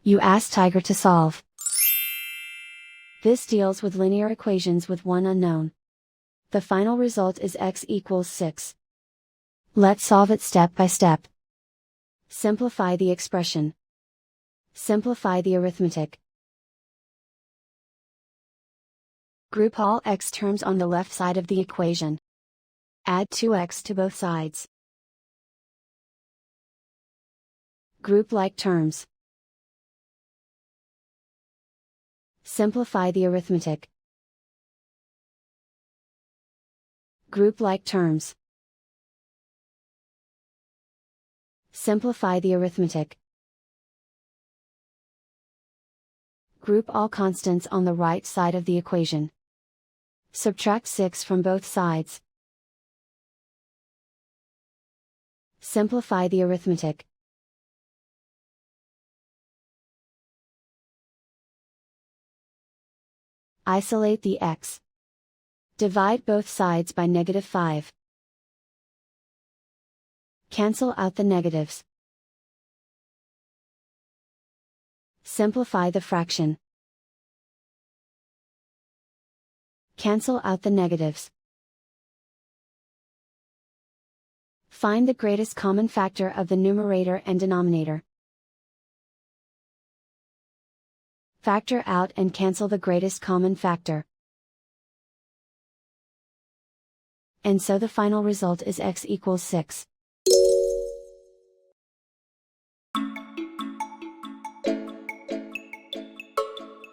You ask Tiger to solve. This deals with linear equations with one unknown. The final result is x equals 6. Let's solve it step by step. Simplify the expression. Simplify the arithmetic. Group all x terms on the left side of the equation. Add 2x to both sides. Group like terms. Simplify the arithmetic. Group like terms. Simplify the arithmetic. Group all constants on the right side of the equation. Subtract 6 from both sides. Simplify the arithmetic. Isolate the x. Divide both sides by -5. Cancel out the negatives. Simplify the fraction. Cancel out the negatives. Find the greatest common factor of the numerator and denominator. Factor out and cancel the greatest common factor. And so the final result is x equals 6.